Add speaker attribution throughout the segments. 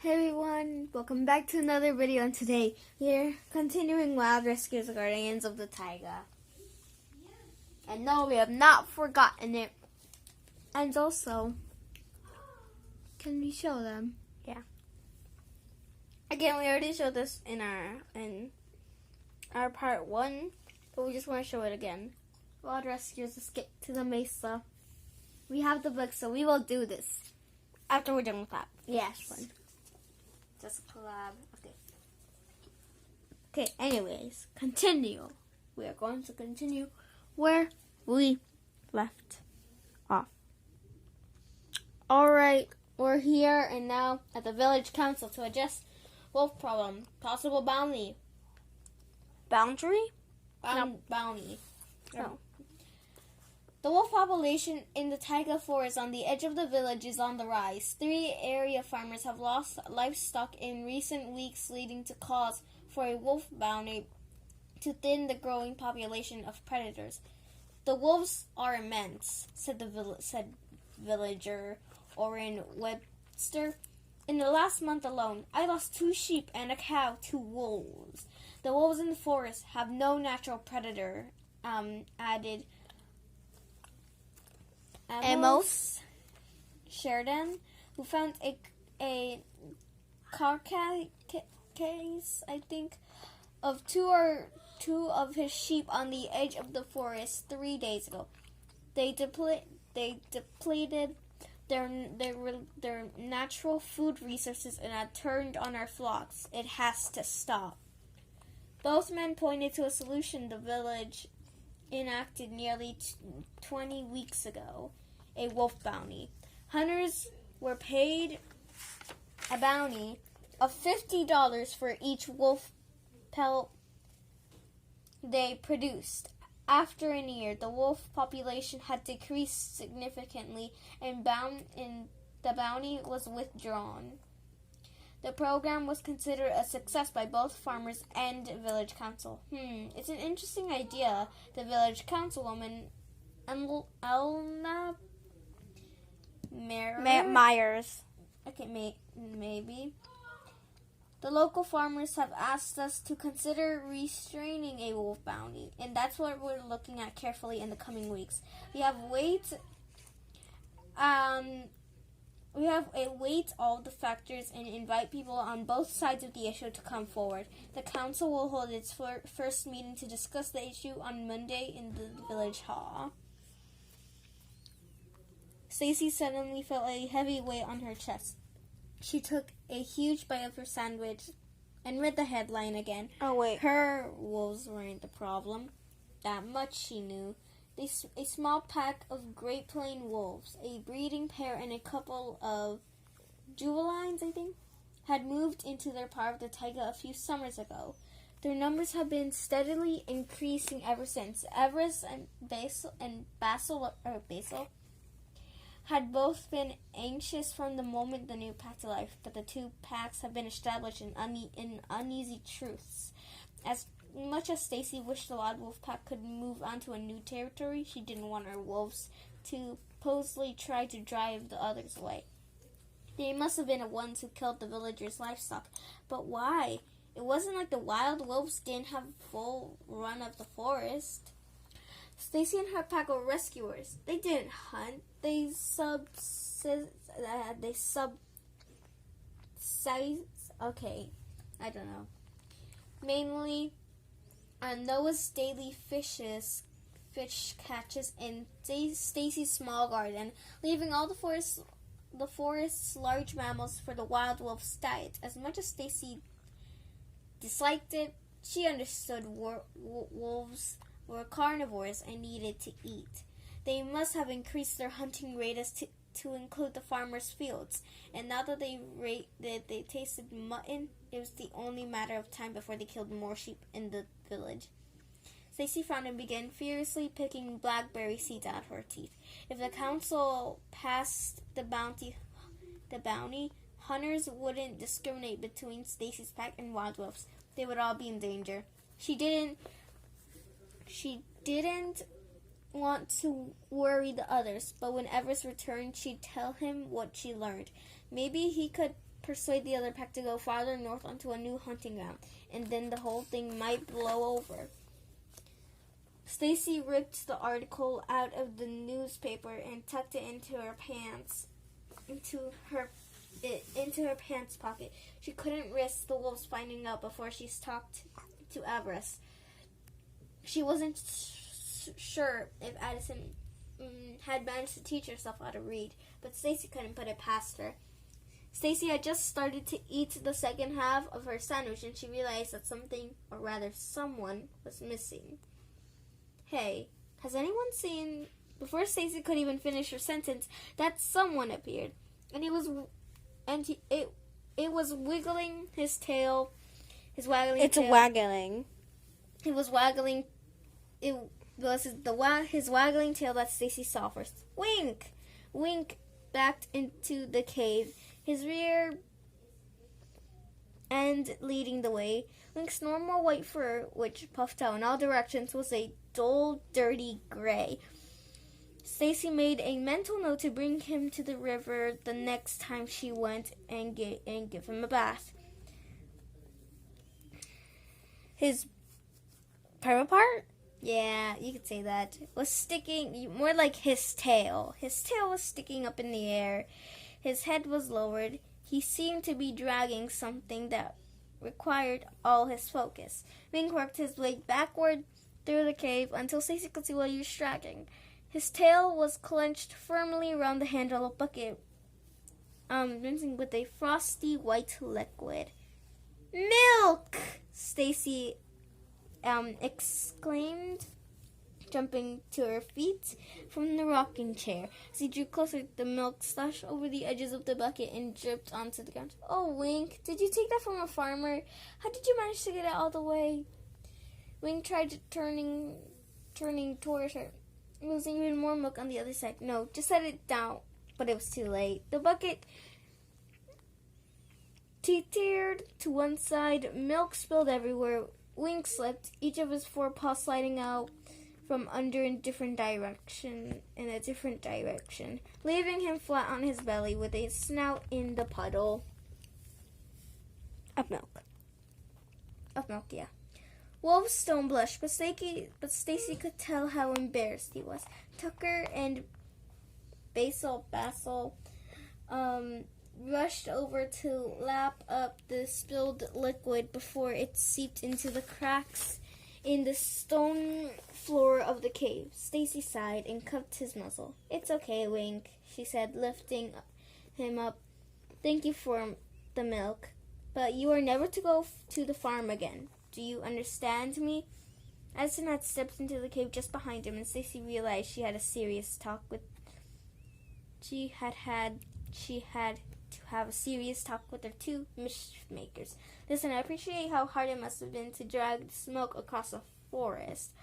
Speaker 1: Hey everyone, welcome back to another video, and today we're continuing Wild Rescues Guardians of the Tiga. And no, we have not forgotten it. And also, can we show them? Yeah. Again, we already showed this in our part 1, but we just want to show it again. Wild Rescuers escape to the mesa. We have the book, so we will do this after we're done with that. Yes. Just a collab. Okay, anyways, continue. We are going to continue where we left off. Alright, we're here and now at the village council to address wolf problem. Possible bounty.
Speaker 2: Boundary?
Speaker 1: Bounty. No. The wolf population in the taiga forest on the edge of the village is on the rise. 3 area farmers have lost livestock in recent weeks, leading to calls for a wolf bounty to thin the growing population of predators. The wolves are immense, said villager Orrin Webster. In the last month alone, I lost 2 sheep and a cow to wolves. The wolves in the forest have no natural predator, added Amos Sheridan, who found a carcass, I think, of two of his sheep on the edge of the forest 3 days ago. They depleted their natural food resources and had turned on our flocks. It has to stop. Both men pointed to a solution the village enacted nearly 20 weeks ago, a wolf bounty. Hunters were paid a bounty of $50 for each wolf pelt they produced. After a year, the wolf population had decreased significantly and the bounty was withdrawn. The program was considered a success by both farmers and village council. It's an interesting idea. The village councilwoman, Elna
Speaker 2: Myers.
Speaker 1: Okay, maybe. The local farmers have asked us to consider restraining a wolf bounty, and that's what we're looking at carefully in the coming weeks. We have weight all the factors and invite people on both sides of the issue to come forward. The council will hold its first meeting to discuss the issue on Monday in the village hall. Stacy suddenly felt a heavy weight on her chest. She took a huge bite of her sandwich and read the headline again.
Speaker 2: Oh, wait.
Speaker 1: Her wolves weren't the problem. That much she knew. A small pack of Great Plain wolves, a breeding pair and a couple of juveniles, I think, had moved into their part of the taiga a few summers ago. Their numbers have been steadily increasing ever since. Everest and Basil had both been anxious from the moment the new pack to life, but the 2 packs have been established in uneasy truths. As much as Stacy wished the wild wolf pack could move onto a new territory, she didn't want her wolves to supposedly try to drive the others away. They must have been the ones who killed the villagers' livestock. But why? It wasn't like the wild wolves didn't have full run of the forest. Stacy and her pack were rescuers. They didn't hunt. They mainly Noah's daily fish catches in Stacy's small garden, leaving all the forest's large mammals for the wild wolf's diet. As much as Stacy disliked it, she understood wolves were carnivores and needed to eat. They must have increased their hunting radius to include the farmers' fields, and now that they tasted mutton, it was the only matter of time before they killed more sheep in the village. Stacy frowned and began furiously picking blackberry seeds out of her teeth. If the council passed the bounty, hunters wouldn't discriminate between Stacy's pack and wild wolves. They would all be in danger. She didn't want to worry the others, but when Everest returned, she'd tell him what she learned. Maybe he could persuade the other pack to go farther north onto a new hunting ground, and then the whole thing might blow over. Stacy ripped the article out of the newspaper and tucked it into her pants pocket. She couldn't risk the wolves finding out before she stalked to Everest. She wasn't sure if Addison had managed to teach herself how to read, but Stacy couldn't put it past her. Stacy had just started to eat the second half of her sandwich, and she realized that something, or rather someone, was missing. Hey, has anyone seen... Before Stacy could even finish her sentence, that someone appeared, and it was wiggling his tail, his waggling
Speaker 2: It's
Speaker 1: tail.
Speaker 2: waggling.
Speaker 1: It was waggling. It was his waggling tail that Stacy saw first. Wink! Wink backed into the cave, his rear end leading the way. Wink's normal white fur, which puffed out in all directions, was a dull, dirty gray. Stacy made a mental note to bring him to the river the next time she went and give him a bath.
Speaker 2: His private part?
Speaker 1: Yeah, you could say that. Was sticking, more like his tail. His tail was sticking up in the air. His head was lowered. He seemed to be dragging something that required all his focus. Wink worked his way backward through the cave until Stacy could see what he was dragging. His tail was clenched firmly around the handle of a bucket, rinsing with a frosty white liquid. Milk! Stacy exclaimed, jumping to her feet from the rocking chair. As he drew closer, the milk splashed over the edges of the bucket and dripped onto the ground. Oh, Wink, did you take that from a farmer? How did you manage to get it all the way? Wink tried turning towards her, losing even more milk on the other side. No, just set it down. But it was too late. The bucket teetered to one side. Milk spilled everywhere. Wink slipped, each of his 4 paws sliding out from under in a different direction, leaving him flat on his belly with a snout in the puddle
Speaker 2: Of milk.
Speaker 1: of milk. Yeah. Wolf Stone blushed, but Stacy could tell how embarrassed he was. Tucker and Basil rushed over to lap up the spilled liquid before it seeped into the cracks in the stone floor of the cave. Stacy sighed and cupped his muzzle. It's okay, Wink, she said, lifting him up. Thank you for the milk, but you are never to go to the farm again. Do you understand me? Addison had stepped into the cave just behind him, and Stacy realized she had to have a serious talk with their 2 mischief makers. Listen, I appreciate how hard it must have been to drag smoke across the forest,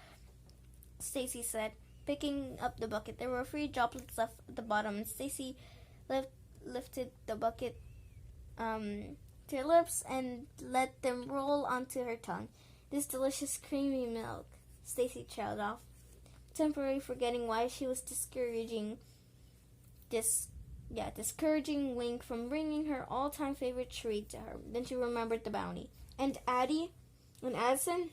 Speaker 1: Stacy said, picking up the bucket. There were 3 droplets left at the bottom, and Stacy lifted the bucket to her lips and let them roll onto her tongue. This delicious creamy milk, Stacy trailed off, temporarily forgetting why she was discouraging Wink from bringing her all-time favorite treat to her. Then she remembered the bounty. And Addie and Addison,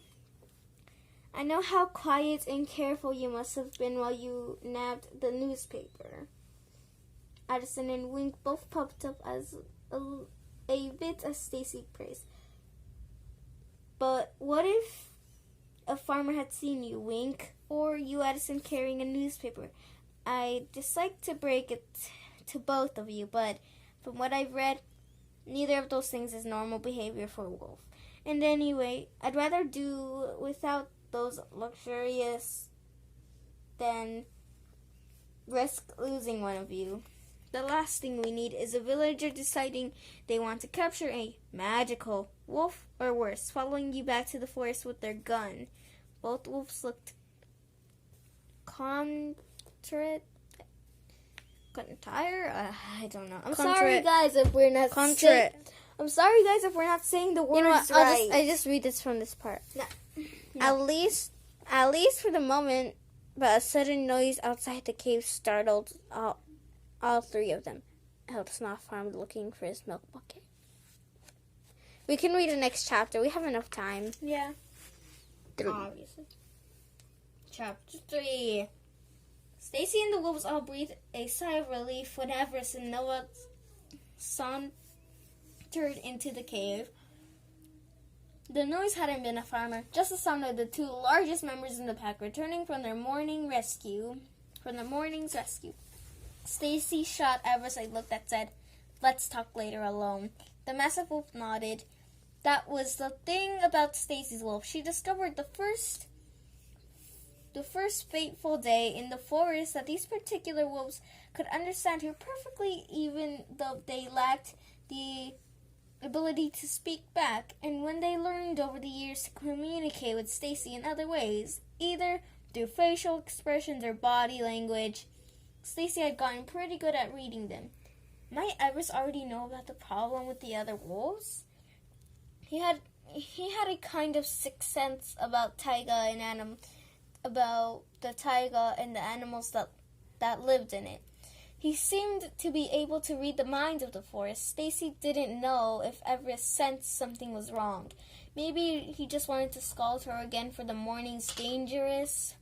Speaker 1: I know how quiet and careful you must have been while you nabbed the newspaper. Addison and Wink both popped up as a bit as Stacy praised. But what if a farmer had seen you, Wink, or you, Addison, carrying a newspaper? I'd dislike to break it to both of you, but from what I've read, neither of those things is normal behavior for a wolf. And anyway, I'd rather do without those luxurious than risk losing one of you. The last thing we need is a villager deciding they want to capture a magical wolf, or worse, following you back to the forest with their gun. Both wolves looked tired. I don't know. I'm sorry, guys, if we're not saying. I'm sorry, guys, if we're not saying the words right.
Speaker 2: I just read this from this part.
Speaker 1: No.
Speaker 2: At least for the moment, but a sudden noise outside the cave startled all 3 of them. Addison off-armed looking for his milk bucket. We can read the next chapter. We have enough time.
Speaker 1: Yeah.
Speaker 2: 3.
Speaker 1: Obviously. Chapter 3. Stacy and the wolves all breathed a sigh of relief when Everest and Noah sauntered into the cave. The noise hadn't been a farmer, just the sound of the 2 largest members in the pack returning from their morning's rescue. Stacy shot Everest a look that said, "Let's talk later alone." The massive wolf nodded. That was the thing about Stacy's wolf. She discovered the first fateful day in the forest that these particular wolves could understand her perfectly, even though they lacked the ability to speak back. And when they learned over the years to communicate with Stacy in other ways, either through facial expressions or body language, Stacy had gotten pretty good at reading them. Might Everest already know about the problem with the other wolves? He had a kind of sixth sense about Tiga and about the taiga and the animals that lived in it. He seemed to be able to read the minds of the forest. Stacy didn't know if Everest sensed something was wrong. Maybe he just wanted to scold her again for the morning's dangerous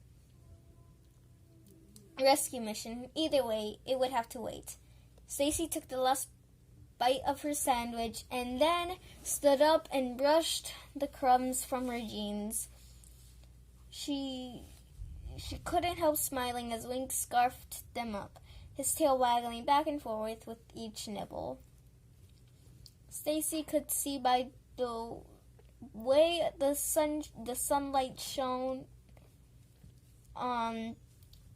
Speaker 1: rescue mission. Either way, it would have to wait. Stacy took the last bite of her sandwich and then stood up and brushed the crumbs from her jeans. She couldn't help smiling as Wink scarfed them up, his tail waggling back and forth with each nibble. Stacy could see by the way the sunlight shone on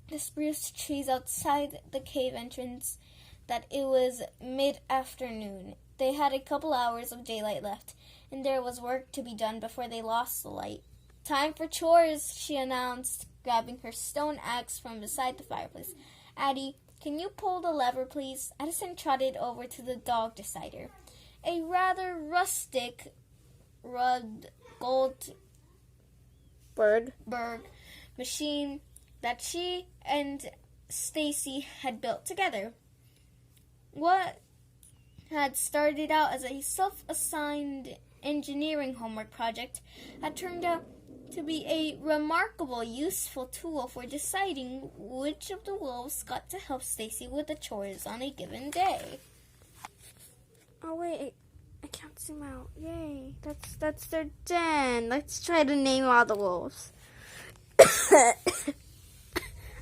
Speaker 1: the spruce trees outside the cave entrance that it was mid-afternoon. They had a couple hours of daylight left, and there was work to be done before they lost the light. "Time for chores," she announced, grabbing her stone axe from beside the fireplace. "Addie, can you pull the lever, please?" Addison trotted over to the dog decider, a rather rustic Goldberg machine that she and Stacy had built together. What had started out as a self-assigned engineering homework project had turned out to be a remarkable, useful tool for deciding which of the wolves got to help Stacy with the chores on a given day.
Speaker 2: Oh wait, I can't zoom out. Yay, that's their den. Let's try to name all the wolves.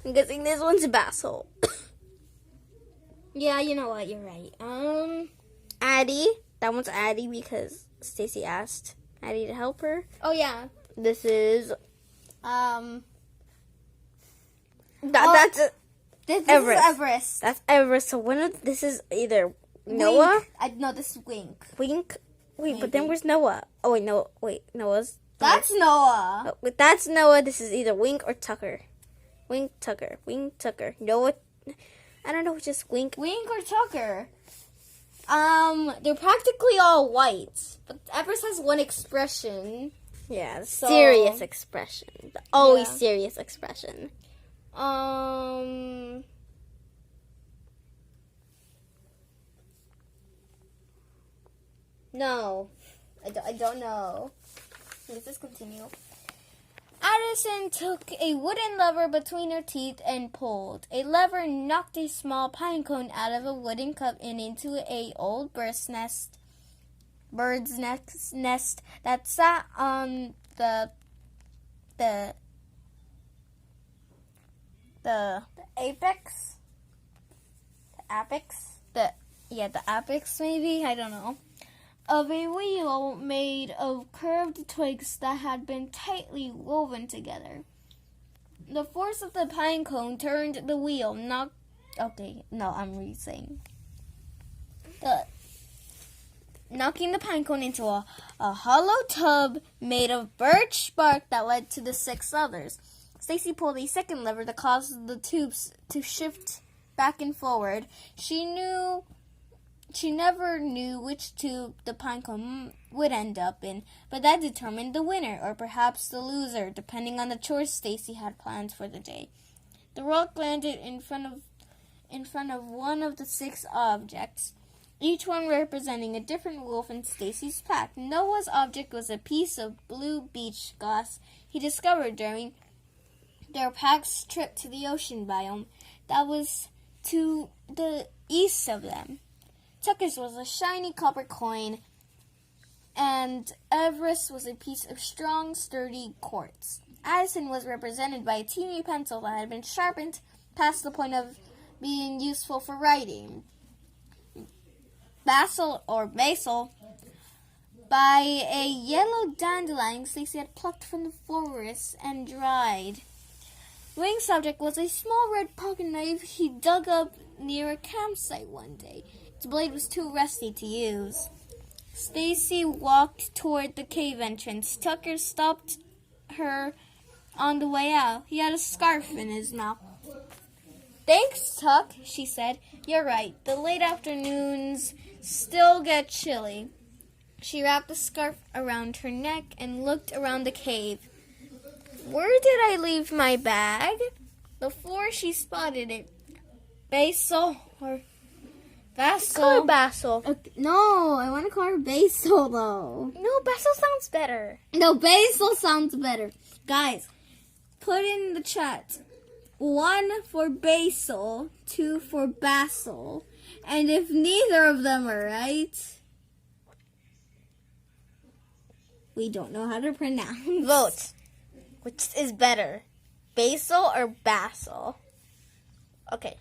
Speaker 2: I'm guessing this one's Basil.
Speaker 1: Yeah, you know what? You're right.
Speaker 2: Addie. That one's Addie because Stacy asked Addie to help her.
Speaker 1: Oh yeah.
Speaker 2: This is
Speaker 1: This
Speaker 2: Everest.
Speaker 1: is Everest.
Speaker 2: That's Everest. So this is either Noah.
Speaker 1: No, this is Wink.
Speaker 2: Wink. Wait,
Speaker 1: Maybe.
Speaker 2: but then where's Noah? Oh wait, no. Wait, Noah's.
Speaker 1: That's Noah.
Speaker 2: Oh, but that's Noah. This is either Wink or Tucker. Wink, Tucker. Wink, Tucker. Noah. I don't know, just Wink.
Speaker 1: Wink or Tucker. They're practically all white, but Everest has one expression.
Speaker 2: Yeah,
Speaker 1: So-
Speaker 2: serious expression. The always
Speaker 1: Yeah.
Speaker 2: serious expression.
Speaker 1: No, I don't know. Let's just continue. Addison took a wooden lever between her teeth and pulled. A lever knocked a small pine cone out of a wooden cup and into a old bird's nest that sat on the apex. The apex maybe, I don't know, of a wheel made of curved twigs that had been tightly woven together. The force of the pine cone turned the wheel, knocking the pine cone into a hollow tub made of birch bark that led to the 6 others. Stacy pulled a second lever that caused the tubes to shift back and forward. She never knew which tube the pine cone would end up in, but that determined the winner, or perhaps the loser, depending on the chores Stacy had planned for the day. The rock landed in front of one of the 6 objects. each one representing a different wolf in Stacy's pack. Noah's object was a piece of blue beach glass he discovered during their pack's trip to the ocean biome that was to the east of them. Tucker's was a shiny copper coin, and Everest was a piece of strong, sturdy quartz. Addison was represented by a teeny pencil that had been sharpened past the point of being useful for writing. Basil by a yellow dandelion Stacy had plucked from the forest and dried. Wing's subject was a small red pocket knife he dug up near a campsite one day. Its blade was too rusty to use. Stacy walked toward the cave entrance. Tucker stopped her on the way out. He had a scarf in his mouth. "Thanks, Tuck," she said. "You're right. The late afternoons still get chilly." She wrapped the scarf around her neck and looked around the cave. "Where did I leave my bag?" Before she spotted it, Basil or Basil.
Speaker 2: Call her Basil.
Speaker 1: Okay, no, I want to call her Basil though.
Speaker 2: No, Basil sounds better.
Speaker 1: No, Basil sounds better. Guys, put in the chat 1 for Basil, 2 for Basil, and if neither of them are right, we don't know how to pronounce.
Speaker 2: Vote. Which is better, Basil or Basil? Okay.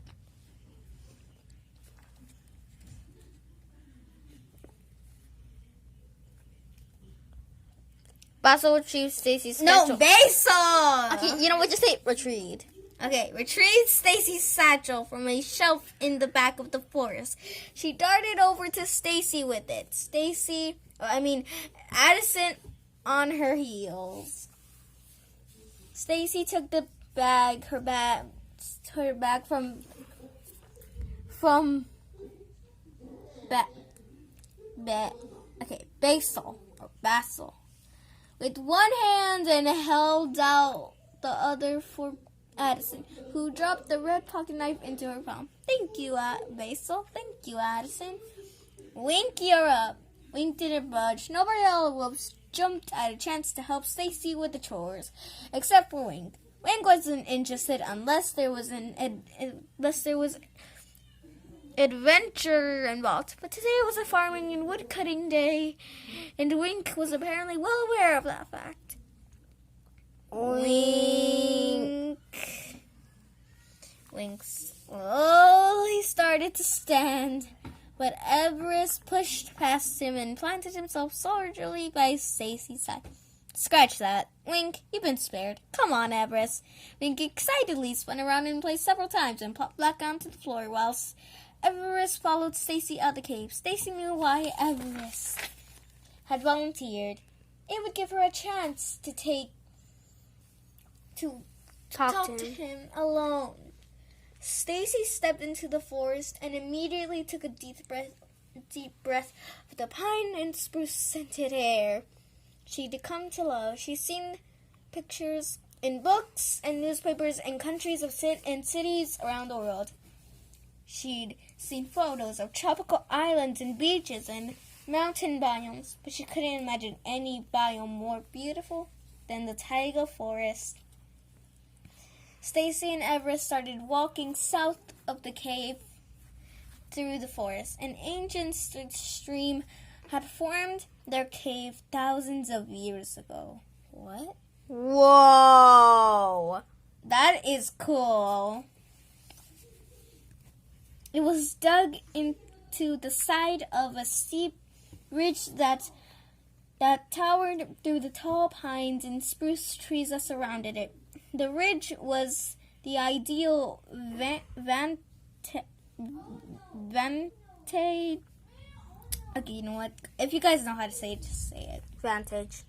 Speaker 2: Basil retrieved Stacy's satchel.
Speaker 1: No, Basil!
Speaker 2: Okay, you know what? Just say retrieved.
Speaker 1: Okay, retrieved Stacy's satchel from a shelf in the back of the forest. She darted over to Stacy with it. Addison on her heels. Stacy took the bag, her bag from Basil, with one hand and held out the other for Addison, who dropped the red pocket knife into her palm. "Thank you, Basil. Thank you, Addison." "Wink, you're up." Wink didn't budge. Nobody else was jumped at a chance to help Stacy with the chores, except for Wink. Wink wasn't interested unless there was adventure involved. But today was a farming and wood cutting day, and Wink was apparently well aware of that fact. Wink. Wink slowly started to stand, but Everest pushed past him and planted himself soldierly by Stacy's side. "Scratch that. Wink, you've been spared. Come on, Everest." Wink excitedly spun around in place several times and popped back onto the floor whilst Everest followed Stacy out the cave. Stacy knew why Everest had volunteered. It would give her a chance to talk to him alone. Stacy stepped into the forest and immediately took a deep breath of the pine and spruce scented air she'd come to love. She'd seen pictures in books and newspapers in countries and cities around the world. She'd seen photos of tropical islands and beaches and mountain biomes, but she couldn't imagine any biome more beautiful than the Tiga forest. Stacy and Everest started walking south of the cave through the forest. An ancient stream had formed their cave thousands of years ago. What?
Speaker 2: Whoa!
Speaker 1: That is cool. It was dug into the side of a steep ridge that towered through the tall pines and spruce trees that surrounded it. The ridge was the ideal vantage. Okay, you know what? If you guys know how to say it, just say it.
Speaker 2: Vantage.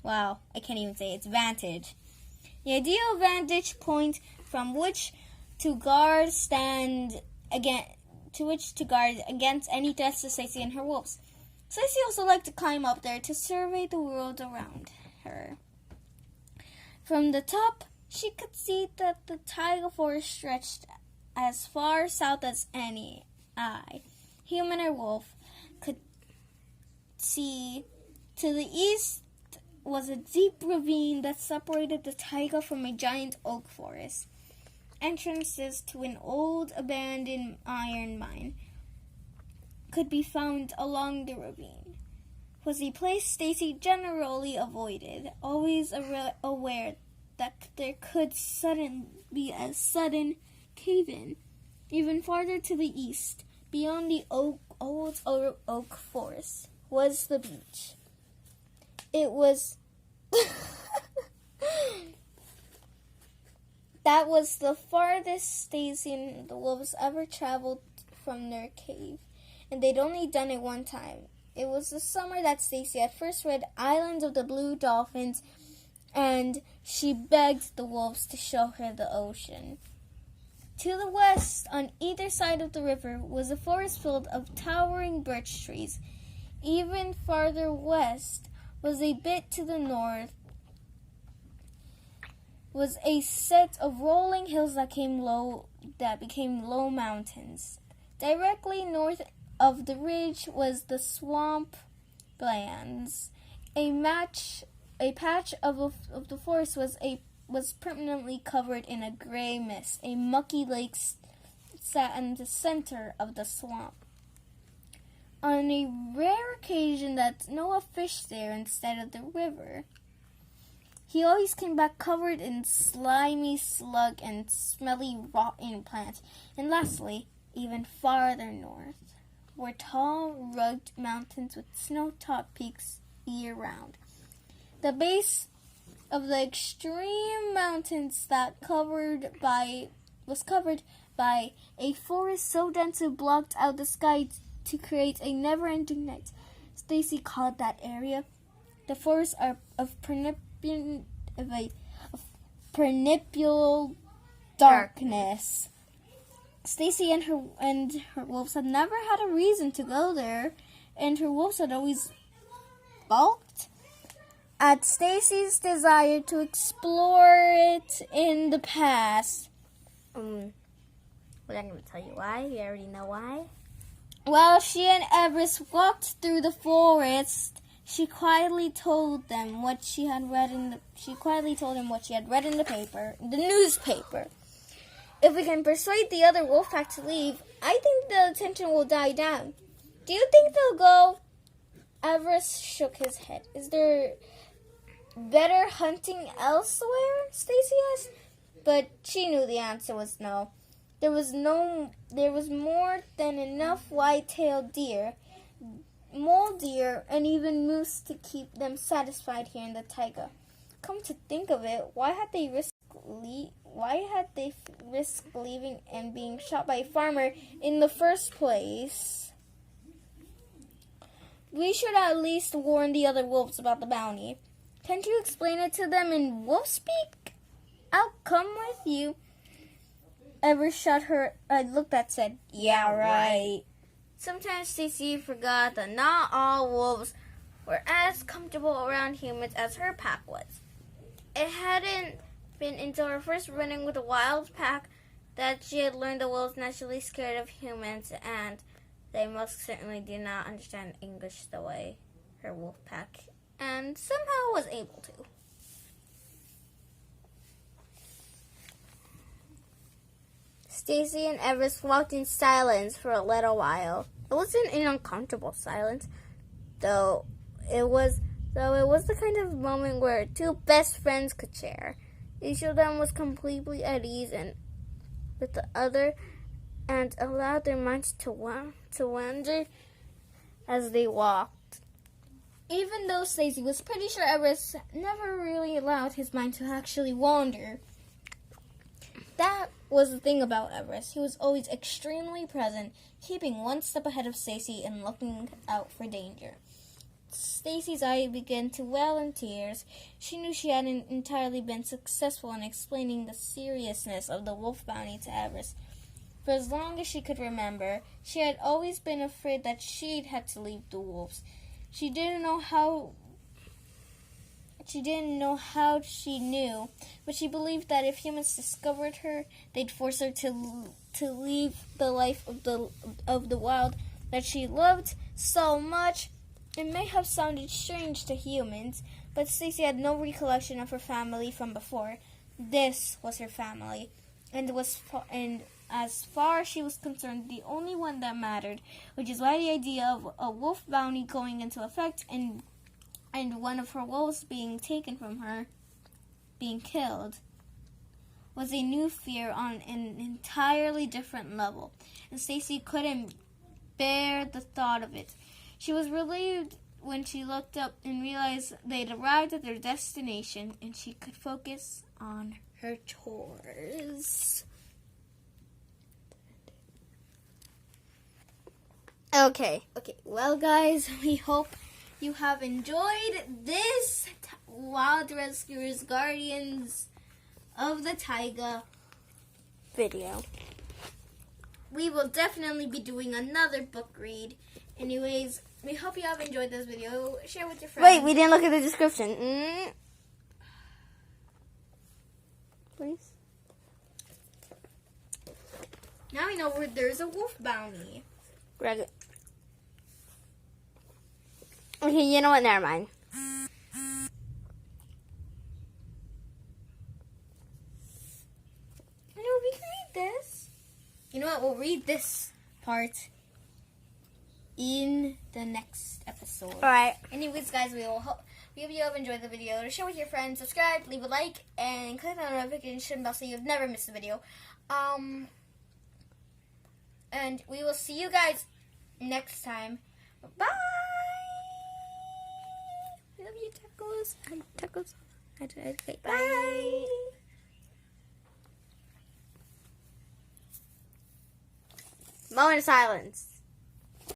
Speaker 1: Wow, I can't even say it. It's vantage. The ideal vantage point from which to guard against any threats to Stacy and her wolves. Stacy also liked to climb up there to survey the world around her. From the top, she could see that the Tiga forest stretched as far south as any eye, human or wolf, could see. To the east was a deep ravine that separated the taiga from a giant oak forest. Entrances to an old abandoned iron mine could be found along the ravine. Was a place Stacy generally avoided, always aware that there could be a sudden cave-in. Even farther to the east, beyond the old oak forest, was the beach. It was that was the farthest Stacy and the wolves ever traveled from their cave, and they'd only done it one time. It was the summer that Stacy had first read Islands of the Blue Dolphins, and she begged the wolves to show her the ocean. To the west, on either side of the river, was a forest filled of towering birch trees. Even farther west was a bit to the north, was a set of rolling hills that became low mountains. Directly north of the ridge was the swamp lands. A patch of the forest was permanently covered in a gray mist. A mucky lake sat in the center of the swamp. On a rare occasion that Noah fished there instead of the river, he always came back covered in slimy slug and smelly rotten plants. And lastly, even farther north, were tall, rugged mountains with snow-topped peaks year-round. The base of the extreme mountains was covered by a forest so dense it blocked out the sky to create a never-ending night. Stacy called that area the forest of perennial darkness. Stacy and her wolves had never had a reason to go there, and her wolves had always balked at Stacy's desire to explore it in the past.
Speaker 2: We're not going to tell you why. You already know why.
Speaker 1: While she and Everest walked through the forest, she quietly told him what she had read in the newspaper. If we can persuade the other wolf pack to leave, I think the tension will die down. Do you think they'll go? Everest shook his head. Is there better hunting elsewhere? Stacy asked. But she knew the answer was no. There was more than enough white-tailed deer, mole deer, and even moose to keep them satisfied here in the taiga. Come to think of it, why had they risked leaving and being shot by a farmer in the first place? We should at least warn the other wolves about the bounty. Can't you explain it to them in wolf speak? I'll come with you. Everest shot her a look that said, "Yeah, right." Sometimes Stacy forgot that not all wolves were as comfortable around humans as her pack was. It hadn't been until her first running with a wild pack that she had learned the wolves naturally scared of humans, and they most certainly did not understand English the way her wolf pack, and somehow was able to. Stacy and Everest walked in silence for a little while. It wasn't an uncomfortable silence, though it was the kind of moment where two best friends could share. Each of them was completely at ease and with the other, and allowed their minds to wander as they walked. Even though Stacy was pretty sure Everest never really allowed his mind to actually wander. That was the thing about Everest. He was always extremely present, keeping one step ahead of Stacy and looking out for danger. Stacy's eye began to well in tears. She knew she hadn't entirely been successful in explaining the seriousness of the wolf bounty to Everest. For as long as she could remember, she had always been afraid that she'd had to leave the wolves. She didn't know how she knew, but she believed that if humans discovered her, they'd force her to to leave the life of the wild that she loved so much. It may have sounded strange to humans, but Stacy had no recollection of her family from before. This was her family, and as far as she was concerned, the only one that mattered, which is why the idea of a wolf bounty going into effect and one of her wolves being taken from her, being killed, was a new fear on an entirely different level, and Stacy couldn't bear the thought of it. She was relieved when she looked up and realized they'd arrived at their destination, and she could focus on her chores. Okay, well guys, we hope you have enjoyed this Wild Rescuers Guardians of the Tiga
Speaker 2: Video.
Speaker 1: We will definitely be doing another book read. Anyways, we hope you have enjoyed this video. Share with your friends.
Speaker 2: Wait, we didn't look at the description. Please.
Speaker 1: Now we know where there's a wolf bounty.
Speaker 2: Greg it. Okay, you know what? Never mind.
Speaker 1: I know we can read this. You know what? We'll read this part in the next episode.
Speaker 2: Alright.
Speaker 1: Anyways, guys, we hope you have enjoyed the video. Share with your friends, subscribe, leave a like, and click on the notification bell so you've never missed a video. And we will see you guys next time. Bye. I love you, tacos. Tacos. Bye.
Speaker 2: Moment of silence.